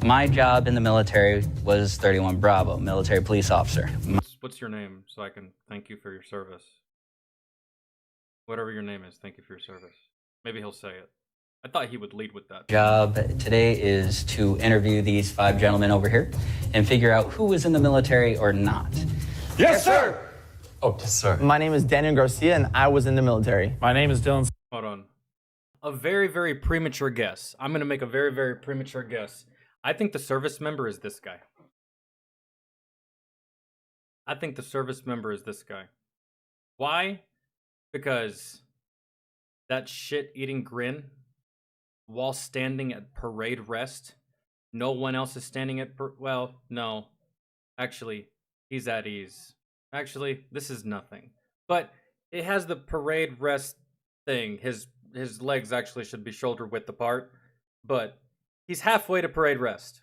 My job in the military was 31 Bravo, military police officer. What's your name so I can thank you for your service? Whatever your name is, thank you for your service. Maybe he'll say it. I thought he would lead with that. Job today is to interview these 5 gentlemen over here and figure out who was in the military or not. Yes, sir. Oh, yes, sir. My name is Daniel Garcia, and I was in the military. My name is Dylan. Hold on. A very, very premature guess. I'm going to make a very, very premature guess. I think the service member is this guy. I think the service member is this guy. Why? Because that shit-eating grin while standing at parade rest. No one else is standing at well, no. Actually, he's at ease. Actually, this is nothing. But it has the parade rest thing. His legs actually should be shoulder width apart. But he's halfway to parade rest.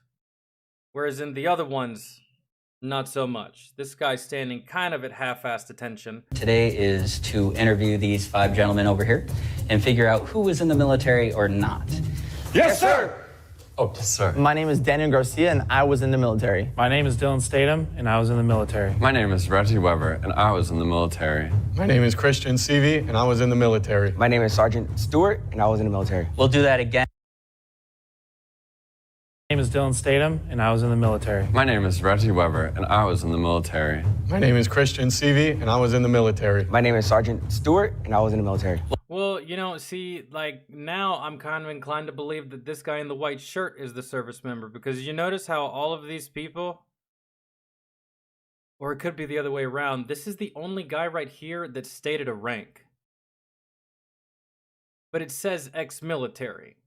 Whereas in the other ones, not so much. This guy's standing kind of at half-assed attention. Today is to interview these 5 gentlemen over here and figure out who was in the military or not. Yes, sir. Oh, yes, sir. My name is Daniel Garcia, and I was in the military. My name is Dylan Statham, and I was in the military. My name is Reggie Weber, and I was in the military. My name is Christian Seavey, and I was in the military. My name is Sergeant Stewart, and I was in the military. We'll do that again. My name is Dylan Statham, and I was in the military. My name is Reggie Weber, and I was in the military. My name is Christian Seavey, and I was in the military. My name is Sergeant Stewart, and I was in the military. Well, you know, see, like, now I'm kind of inclined to believe that this guy in the white shirt is the service member, because you notice how all of these people, or it could be the other way around, this is the only guy right here that stated a rank. But it says ex-military.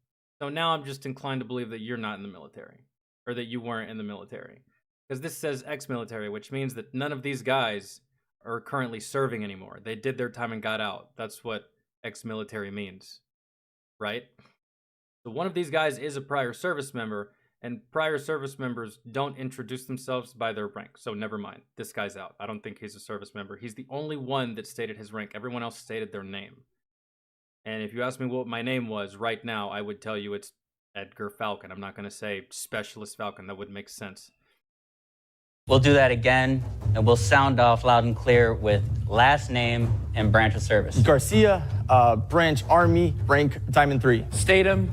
So now I'm just inclined to believe that you're not in the military, or that you weren't in the military. Because this says ex-military, which means that none of these guys are currently serving anymore. They did their time and got out. That's what ex-military means, right? So one of these guys is a prior service member, and prior service members don't introduce themselves by their rank. So never mind. This guy's out. I don't think he's a service member. He's the only one that stated his rank. Everyone else stated their name. And if you ask me what my name was right now, I would tell you it's Edgar Falcon. I'm not going to say Specialist Falcon. That would make sense. We'll do that again, and we'll sound off loud and clear with last name and branch of service. Garcia, branch Army, rank Diamond 3. Statham.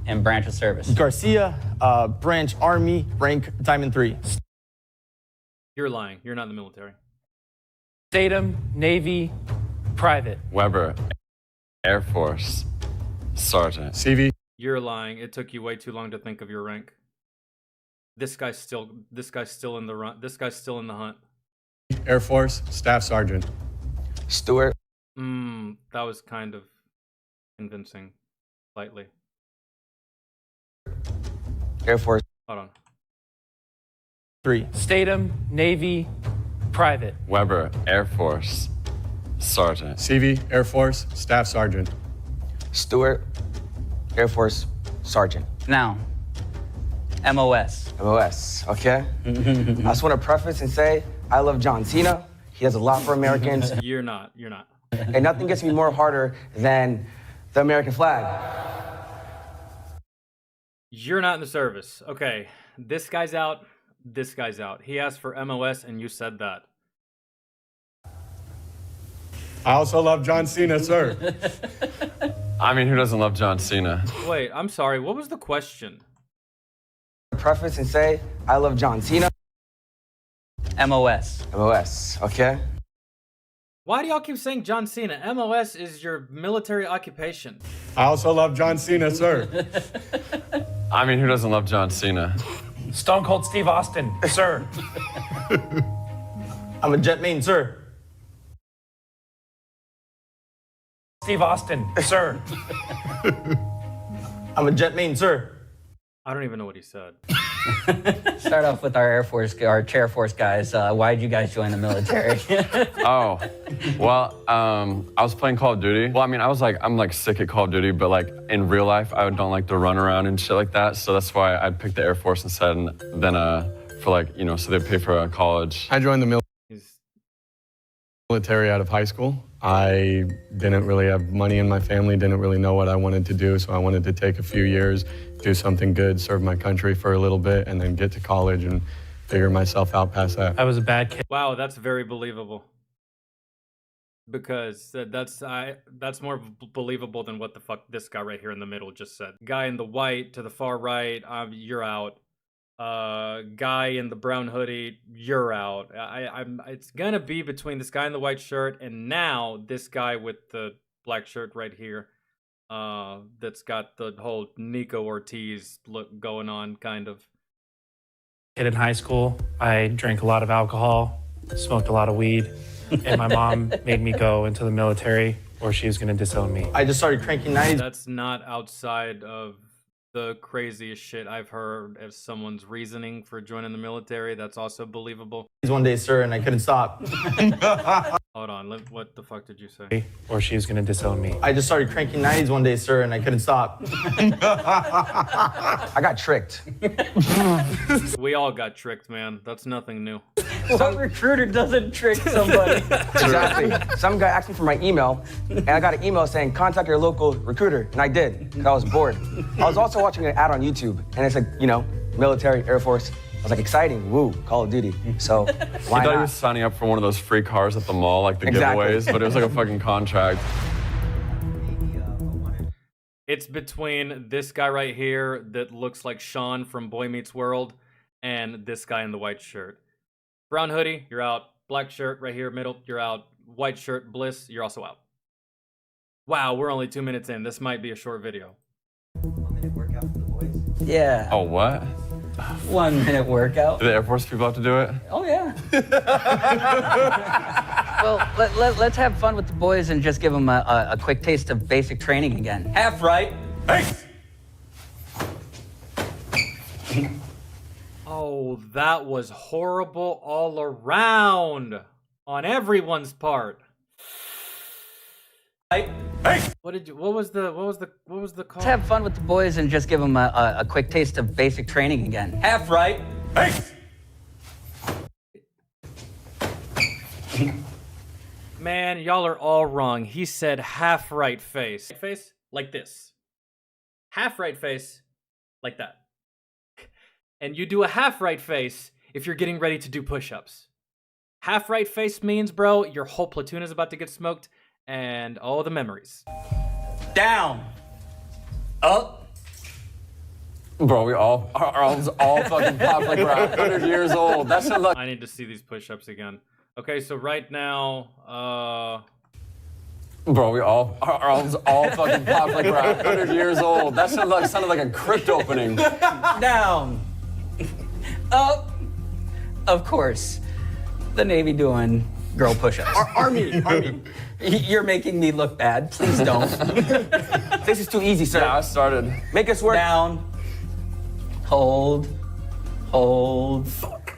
And branch of service. Garcia, branch Army, rank Diamond 3. You're lying. You're not in the military. Statham, Navy, private. Weber, Air Force, Sergeant. Seavey. You're lying. It took you way too long to think of your rank. This guy's still in the run. This guy's still in the hunt. Air Force, Staff Sergeant. Stewart. That was kind of convincing, slightly. Air Force. Hold on. 3. Statham, Navy, private. Weber, Air Force, Sergeant. Seavey, Air Force, Staff Sergeant. Stewart. Air Force Sergeant. Now, MOS. MOS, okay? I just want to preface and say, I love John Cena. He does a lot for Americans. You're not. You're not. And nothing gets me more harder than the American flag. You're not in the service. Okay. This guy's out. This guy's out. He asked for MOS, and you said that. I also love John Cena, sir. I mean, who doesn't love John Cena? Wait, I'm sorry. What was the question? Preface and say, I love John Cena. MOS. MOS, okay? Why do y'all keep saying John Cena? MOS is your military occupation. I also love John Cena, sir. I mean, who doesn't love John Cena? Stone Cold Steve Austin, sir. I'm a jet main, sir. Steve Austin, sir. I'm a jet main, sir. I don't even know what he said. Start off with our Chair Force guys. Why'd you guys join the military? Oh, well, I was playing Call of Duty. Well, I mean, I'm like sick at Call of Duty, but like in real life, I don't like to run around and shit like that. So that's why I picked the Air Force instead. And then for like, you know, so they pay for college. I joined the He's military out of high school. I didn't really have money in my family, didn't really know what I wanted to do, so I wanted to take a few years, do something good, serve my country for a little bit, and then get to college and figure myself out past that. I was a bad kid. Wow, that's very believable. Because that's more believable than what the fuck this guy right here in the middle just said. Guy in the white to the far right, you're out. Guy in the brown hoodie, you're out. It's gonna be between this guy in the white shirt and now this guy with the black shirt right here. That's got the whole Nico Ortiz look going on, kind of. Kid in high school, I drank a lot of alcohol, smoked a lot of weed, and my mom made me go into the military or she was going to disown me. I just started cranking 90s. That's not outside of the craziest shit I've heard as someone's reasoning for joining the military. That's also believable. one day, sir, and I couldn't stop. Hold on, what the fuck did you say? Or she was going to disown me. I just started cranking 90s one day, sir, and I couldn't stop. I got tricked. We all got tricked, man. That's nothing new. What recruiter doesn't trick somebody? Exactly. Some guy asked me for my email, and I got an email saying, contact your local recruiter, and I did, because I was bored. I was also watching an ad on YouTube, and it said, military, Air Force. I was like, exciting, woo, Call of Duty. So, He why thought he not? was signing up for one of those free cars at the mall, like the Exactly. giveaways, but it was like a fucking contract. It's between this guy right here that looks like Sean from Boy Meets World and this guy in the white shirt. Brown hoodie, you're out. Black shirt right here, middle, you're out. White shirt, Bliss, you're also out. Wow, we're only 2 minutes in. This might be a short video. 1 minute workout for the boys. Yeah. Oh, what? 1 minute workout. Do the Air Force people have to do it? Oh, yeah. Well, let's have fun with the boys and just give them a quick taste of basic training again. Half right. Oh, that was horrible all around on everyone's part. Right. What was the call? Let's have fun with the boys and just give them a quick taste of basic training again. Half right. Man, y'all are all wrong. He said half right face. Face like this. Half right face like that. And you do a half right face if you're getting ready to do push-ups. Half right face means, bro, your whole platoon is about to get smoked and all the memories. Down. Up. Bro, our arms all fucking popped like we're 100 years old. That sounds like... I need to see these push-ups again. Okay, so right now, Bro, our arms all fucking popped like we're 100 years old. That sounded like a crypt opening. Down. Up. Of course. The Navy doing girl push-ups. Army. You're making me look bad. Please don't. This is too easy, sir. Yeah, I started. Make us work. Down. Hold. Fuck.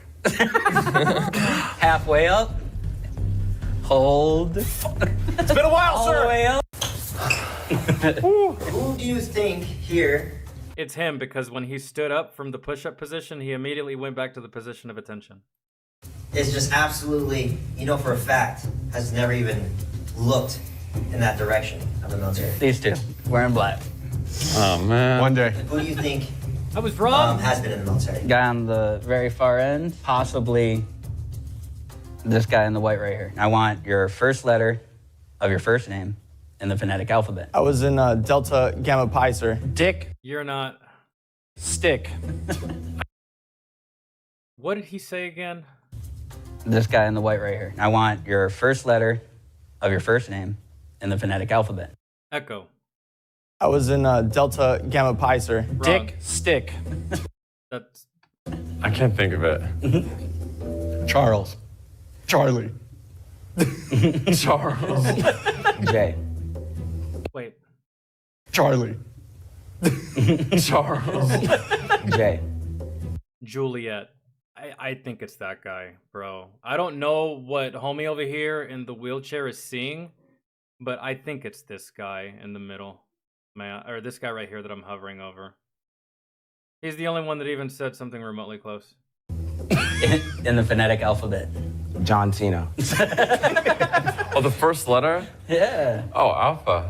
Halfway up. Hold. It's been a while, All the sir. way up. Who do you think here? it's him because when he stood up from the push-up position, he immediately went back to the position of attention. Is just absolutely, for a fact, has never even looked in that direction of the military. These two, wearing black. Oh, man. One day. Who do you think I was wrong. has been in the military? Guy on the very far end, possibly this guy in the white right here. I want your first letter of your first name in the phonetic alphabet. I was in Delta Gamma Pi, sir. Dick, You're not. stick. What did he say again? This guy in the white right here. I want your first letter of your first name in the phonetic alphabet. Echo. I was in Delta Gamma Pi, sir. Wrong. Dick, stick. That's I can't think of it. Charles. Charlie. Charles. Jay. wait. Charlie. Charles. Jay. Juliet. I think it's that guy, bro. I don't know what homie over here in the wheelchair is seeing, but I think it's this guy in the middle. Man, or this guy right here that I'm hovering over. He's the only one that even said something remotely close. In the phonetic alphabet. John Cena. Oh, the first letter? Yeah. Oh, Alpha.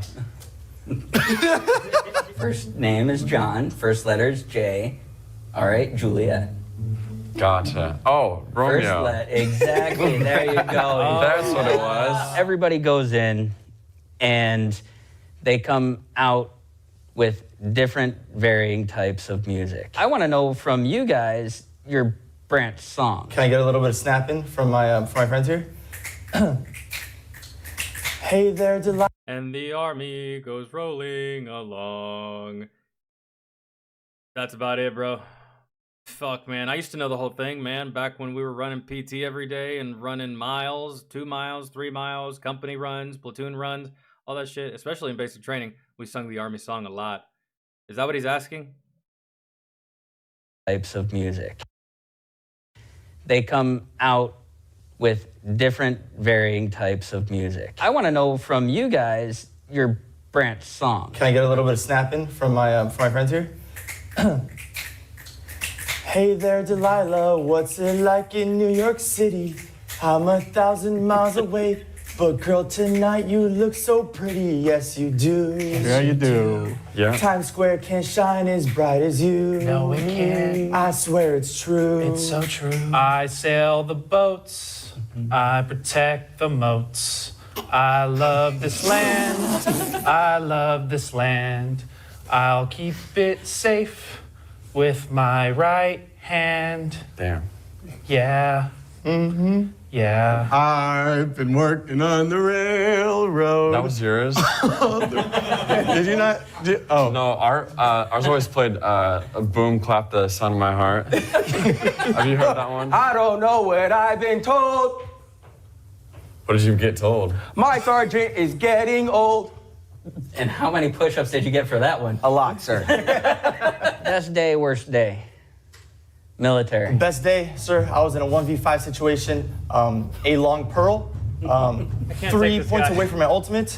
First name is John. First letter is J. All right, Juliet. Gotcha. Oh, Romeo. Exactly. There you go. That's what it was. Everybody goes in, and they come out with different varying types of music. I want to know from you guys your branch song. Can I get a little bit of snapping from my friends here? Hey there, Delilah. And the army goes rolling along. That's about it, bro. Fuck, man. I used to know the whole thing, man, back when we were running PT every day and running miles, 2 miles, 3 miles, company runs, platoon runs, all that shit. Especially in basic training, we sung the army song a lot. Is that what he's asking? Types of music. They come out with different varying types of music. I want to know from you guys your branch song. Can I get a little bit of snapping from my friends here? Hey there, Delilah, what's it like in New York City? I'm 1,000 miles away, but girl, tonight you look so pretty. Yes, you do. Yeah, you do. Yeah. Times Square can't shine as bright as you. No, it can't. I swear it's true. It's so true. I sail the boats. I protect the moats. I love this land. I love this land. I'll keep it safe with my right hand. Damn. Yeah. Mm-hmm. Yeah. I've been working on the railroad. That was yours? Did you not? Oh. No, ours always played Boom Clap the Sound of My Heart. Have you heard that one? I don't know what I've been told. What did you get told? My sergeant is getting old. And how many push-ups did you get for that one? A lot, sir. Best day, worst day. Military. Best day, sir. I was in a 1v5 situation. A long pearl. can't 3 take this points guy. away from my ultimate.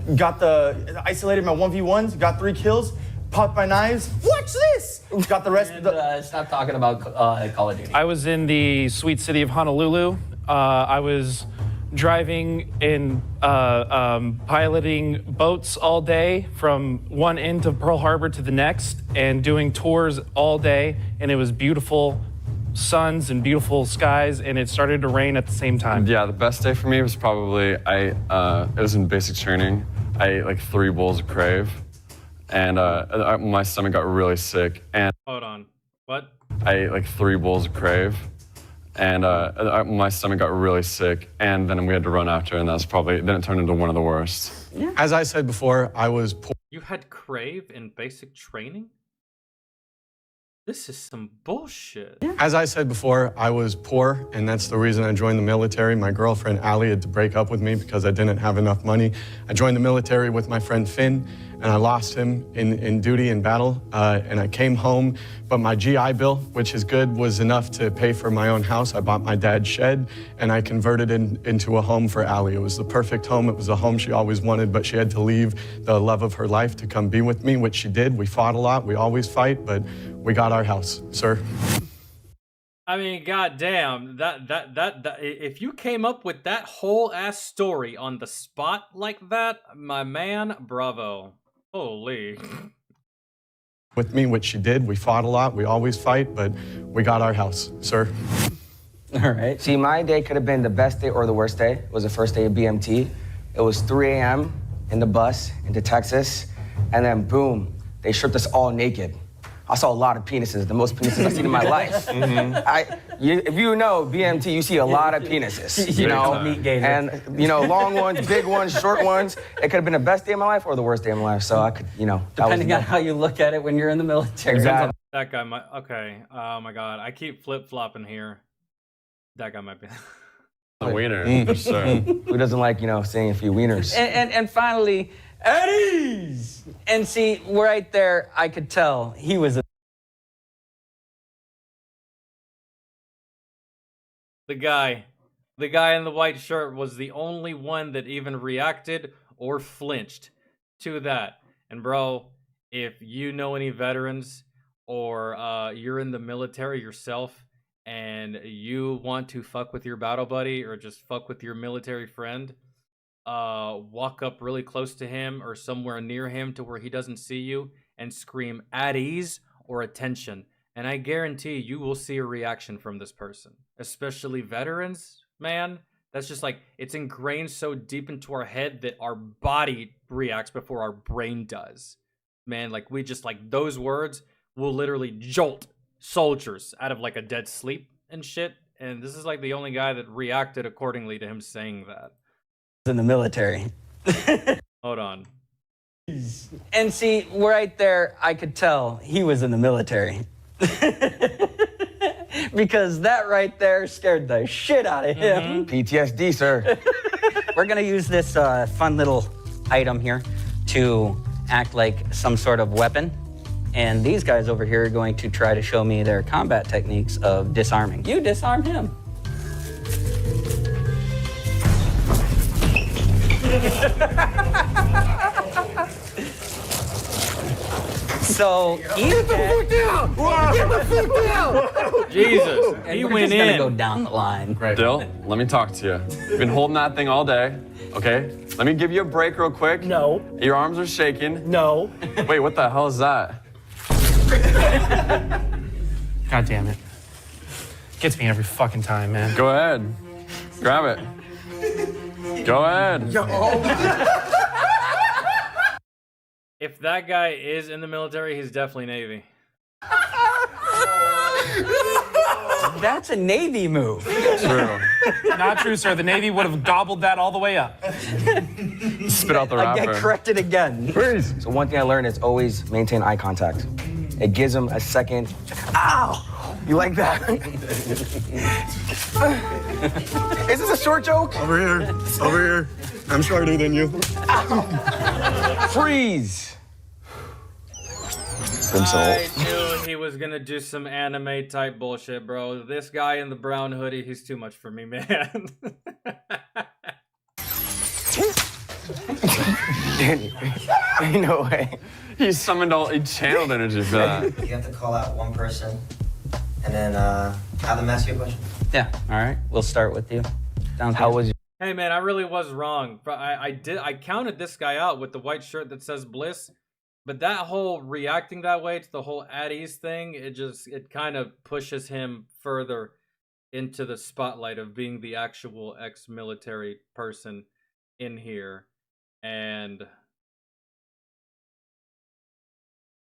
Isolated my 1v1s. Got 3 kills. Popped my knives. Watch this. Got the rest. And, stop talking about Call of Duty. I was in the sweet city of Honolulu. I was driving and piloting boats all day from one end of Pearl Harbor to the next and doing tours all day. And it was beautiful suns and beautiful skies, and it started to rain at the same time. Yeah, the best day for me was probably it was in basic training. I ate like 3 bowls of Crave, and my stomach got really sick, and Hold on. What? I ate like 3 bowls of Crave, and my stomach got really sick, and then we had to run after, and then it turned into one of the worst. As I said before, I was poor. You had crave in basic training? This is some bullshit. As I said before, I was poor, and that's the reason I joined the military. My girlfriend, Allie, had to break up with me because I didn't have enough money. I joined the military with my friend Finn, and I lost him in duty in battle, and I came home, but my GI Bill, which is good, was enough to pay for my own house. I bought my dad's shed, and I converted it into a home for Allie. It was the perfect home. It was a home she always wanted, but she had to leave the love of her life to come be with me, which she did. We fought a lot. We always fight, but we got our house, sir. I mean, goddamn, that if you came up with that whole ass story on the spot like that, my man, bravo. Holy. With me, which she did. We fought a lot. We always fight, but we got our house, sir. All right. See, my day could have been the best day or the worst day. It was the first day of BMT. It was 3 a.m. in the bus into Texas, and then boom, they stripped us all naked. I saw a lot of penises, the most penises I've seen in my life. If you know BMT, you see a lot of penises, you know, Meat gazer. and you know, long ones, big ones, short ones. It could have been the best day of my life or the worst day of my life. So I could, you know, Depending on how you look at it when you're in the military. Exactly. That guy might. Okay. Oh my god. I keep flip flopping here. That guy might be. The wiener, for sure. Who doesn't like, you know, seeing a few wieners? And finally, Eddie's. And see, right there, I could tell he was a The guy in the white shirt was the only one that even reacted or flinched to that. And bro, if you know any veterans or you're in the military yourself and you want to fuck with your battle buddy or just fuck with your military friend, walk up really close to him or somewhere near him to where he doesn't see you and scream "at ease" or "attention," and I guarantee you will see a reaction from this person, especially veterans, man. That's just like, it's ingrained so deep into our head that our body reacts before our brain does. Man, like we just like those words will literally jolt soldiers out of like a dead sleep and shit. And this is like the only guy that reacted accordingly to him saying that. In the military. Hold on. And see, right there, I could tell he was in the military. Because that right there scared the shit out of him. PTSD, sir. We're gonna use this fun little item here to act like some sort of weapon. And these guys over here are going to try to show me their combat techniques of disarming. You disarm him. So get the fuck down! Jesus, And he we're went just gonna in. go down the line. Dill, let me talk to you. You've been holding that thing all day, okay? Let me give you a break real quick. No. Your arms are shaking. No. Wait, what the hell is that? God damn it. Gets me every fucking time, man. Go ahead. Grab it. Go ahead. If that guy is in the military, he's definitely Navy. That's a Navy move. True. Not true, sir. The Navy would have gobbled that all the way up. Spit out the I wrapper. get corrected again. So one thing I learned is always maintain eye contact. It gives them a second. Ow! You like that? Is this a short joke? Over here. Over here. I'm shorter than you. Freeze! I knew he was gonna do some anime type bullshit, bro. This guy in the brown hoodie, he's too much for me, man. No way. He channeled energy for that. You have to call out one person, and then have them ask you a question. Yeah, all right. We'll start with you. Down How was Hey man, I really was wrong. But I counted this guy out with the white shirt that says Bliss. But that whole reacting that way to the whole at ease thing, it kind of pushes him further into the spotlight of being the actual ex-military person in here. And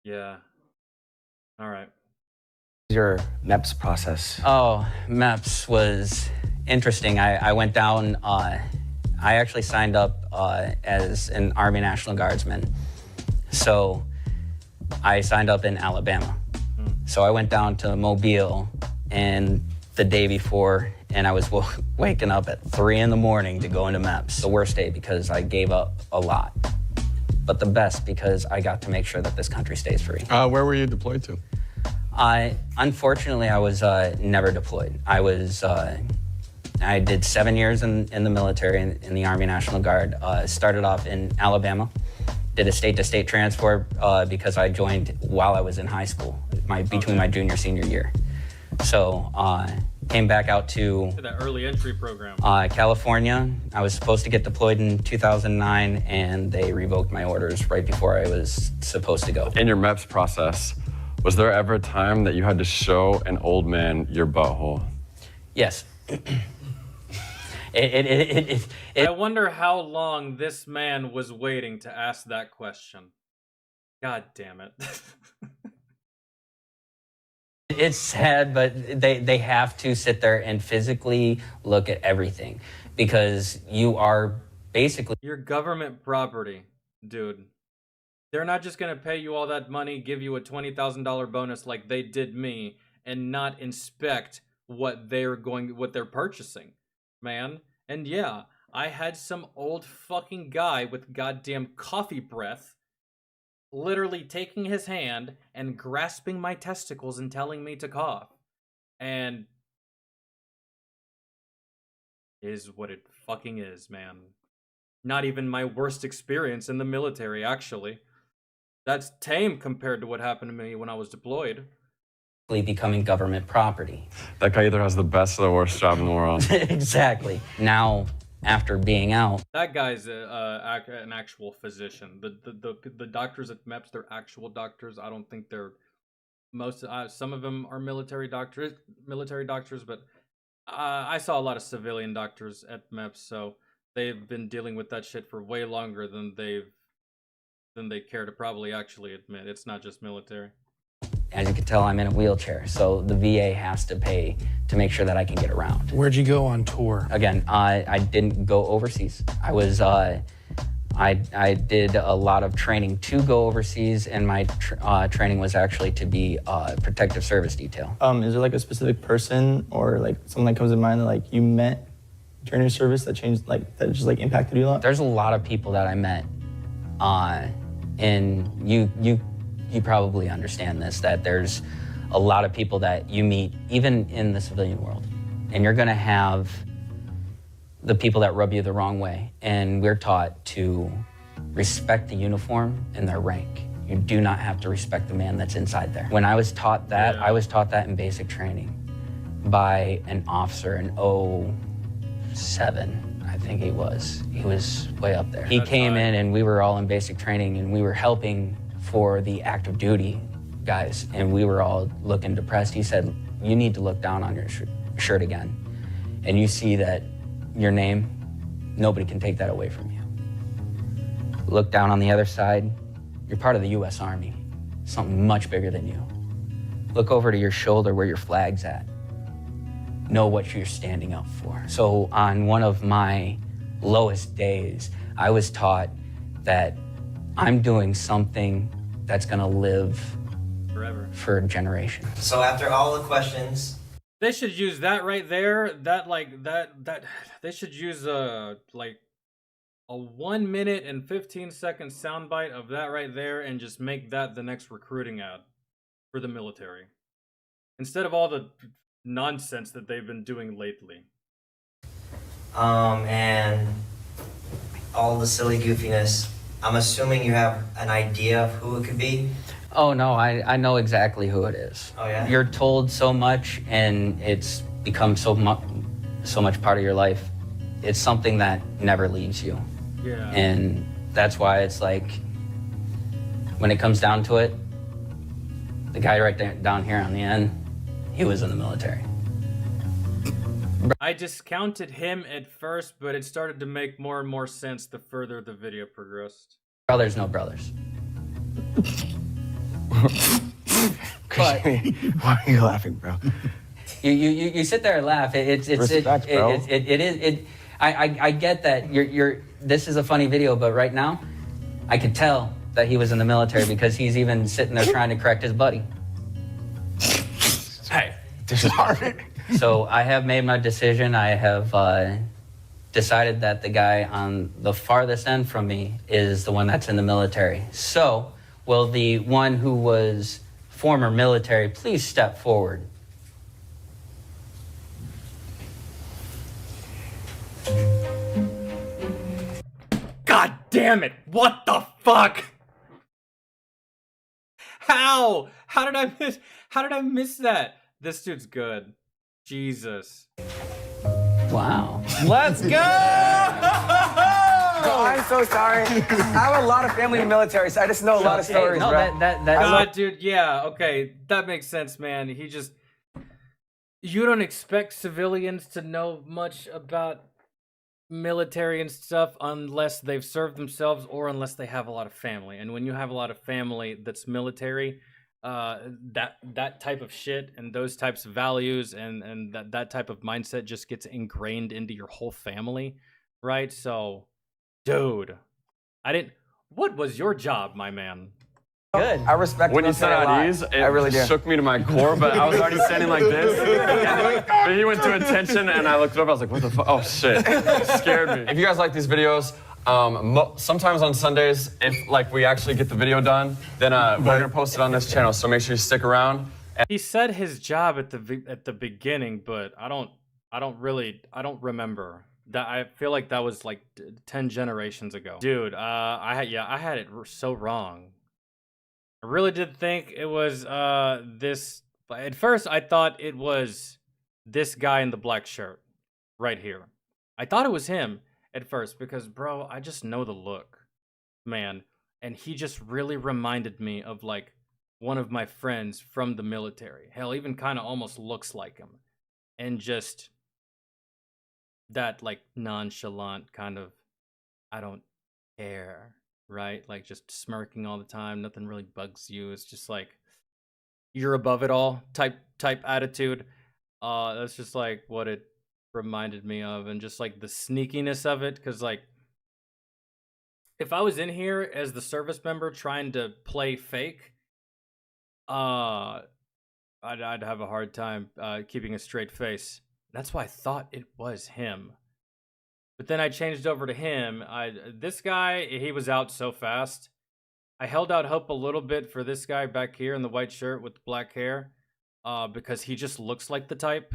yeah. All right. your MEPS process? Oh, MEPS was interesting. I went down, I actually signed up as an Army National Guardsman. So I signed up in Alabama. So I went down to Mobile and the day before, and I was waking up at 3 in the morning to go into MEPS. The worst day because I gave up a lot, but the best because I got to make sure that this country stays free. Where were you deployed to? Unfortunately, I was never deployed. I did 7 years in the military, in the Army National Guard. Started off in Alabama, did a state-to-state transfer because I joined while I was in high school, between my junior senior year. So came back out to that early entry program. California. I was supposed to get deployed in 2009, and they revoked my orders right before I was supposed to go. In your MEPS process, was there ever a time that you had to show an old man your butthole? Yes. I wonder how long this man was waiting to ask that question. God damn it. It's sad, but they have to sit there and physically look at everything because you are basically... Your government property, dude. They're not just going to pay you all that money, give you a $20,000 bonus like they did me, and not inspect what they're purchasing, man. And yeah, I had some old fucking guy with goddamn coffee breath literally taking his hand and grasping my testicles and telling me to cough. And is what it fucking is, man. Not even my worst experience in the military, actually. That's tame compared to what happened to me when I was deployed. Becoming government property. That guy either has the best or the worst job in the world. Exactly. Now, after being out. That guy's an actual physician. The doctors at MEPS, they're actual doctors. I don't think they're some of them are military doctors, but I saw a lot of civilian doctors at MEPS, so they've been dealing with that shit for way longer than they care to probably actually admit. It's not just military. As you can tell, I'm in a wheelchair, so the VA has to pay to make sure that I can get around. Where'd you go on tour? Again, I didn't go overseas. I was I did a lot of training to go overseas, and my training was actually to be protective service detail. Is there like a specific person or like someone that comes to mind that like you met during your service that changed, like that just like impacted you a lot? There's a lot of people that I met, and you probably understand this, that there's a lot of people that you meet even in the civilian world, and you're gonna have the people that rub you the wrong way, and we're taught to respect the uniform and their rank. You do not have to respect the man that's inside there. When I was taught that, I was taught that in basic training by an officer in 07, I think he was. He was way up there. He came in and we were all in basic training and we were helping for the active duty guys, and we were all looking depressed. He said, you need to look down on your shirt again, and you see that your name, nobody can take that away from you. Look down on the other side, you're part of the US Army, something much bigger than you. Look over to your shoulder where your flag's at. Know what you're standing up for. So on one of my lowest days, I was taught that I'm doing something that's gonna live Forever. for generations. So after all the questions, They should use that right there. That they should use like a 1 minute and 15-second soundbite of that right there and just make that the next recruiting ad for the military. Instead of all the nonsense that they've been doing lately. and all the silly goofiness, I'm assuming you have an idea of who it could be. Oh no, I know exactly who it is. Oh, yeah? You're told so much and it's become so much part of your life. It's something that never leaves you. Yeah. And that's why it's like, when it comes down to it, the guy right there, down here on the end, he was in the military. I discounted him at first, but it started to make more and more sense the further the video progressed. Brothers, no brothers. But, why are you laughing, bro? You sit there and laugh. Respect, bro. I get that you're. This is a funny video, but right now, I could tell that he was in the military because he's even sitting there trying to correct his buddy. Hey, this is hard. So I have made my decision. I have decided that the guy on the farthest end from me is the one that's in the military. So, will the one who was former military please step forward? God damn it! What the fuck? How? How did I miss that? This dude's good. Jesus. Wow. Let's go! Oh, I'm so sorry. I have a lot of family in the military, so I just know a lot of stories, no, bro. God, dude, yeah, okay, that makes sense, man. You don't expect civilians to know much about military and stuff unless they've served themselves or unless they have a lot of family. And when you have a lot of family that's military, that type of shit and those types of values and that type of mindset just gets ingrained into your whole family, right? So, dude, what was your job, my man? Good. I respect When the you said military a lot. at ease, it I really do. shook me to my core, but I was already standing like this. But he went to attention, and I looked up. I was like, what the fuck? Oh, shit. It scared me. If you guys like these videos, sometimes on Sundays, if like we actually get the video done, then we're going to post it on this channel. So make sure you stick around. He said his job at the beginning, but I don't remember. That I feel like that was like 10 generations ago. Dude, I had it so wrong. I really did think it was this. At first, I thought it was this guy in the black shirt right here. I thought it was him, at first because, bro, I just know the look, man. And he just really reminded me of like one of my friends from the military. Hell, even kind of almost looks like him. And just that like nonchalant kind of, I don't care, right? Like just smirking all the time. Nothing really bugs you. It's just like you're above it all type attitude. That's just like what it reminded me of, and just like the sneakiness of it. Because like if I was in here as the service member trying to play fake, I'd have a hard time keeping a straight face. That's why I thought it was him. But then I changed over to him. This guy, he was out so fast. I held out hope a little bit for this guy back here in the white shirt with the black hair, because he just looks like the type,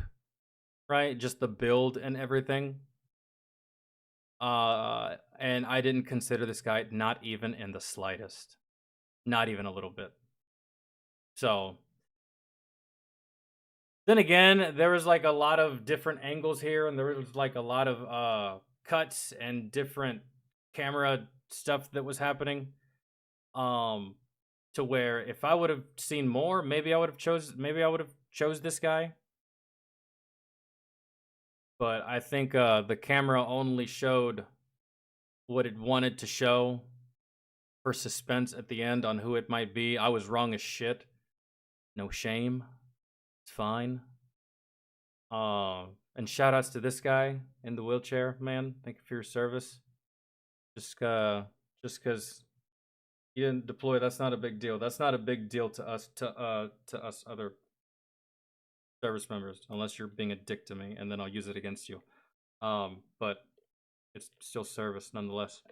right? Just the build and everything. And I didn't consider this guy, not even in the slightest. Not even a little bit. So then again, there was like a lot of different angles here, and there was like a lot of cuts and different camera stuff that was happening. To where if I would have seen more, maybe I would have chose this guy. But I think the camera only showed what it wanted to show for suspense at the end on who it might be. I was wrong as shit. No shame. It's fine. And shout outs to this guy in the wheelchair, man. Thank you for your service. Just because you didn't deploy, that's not a big deal. That's not a big deal to us other service members, unless you're being a dick to me, and then I'll use it against you. But it's still service nonetheless.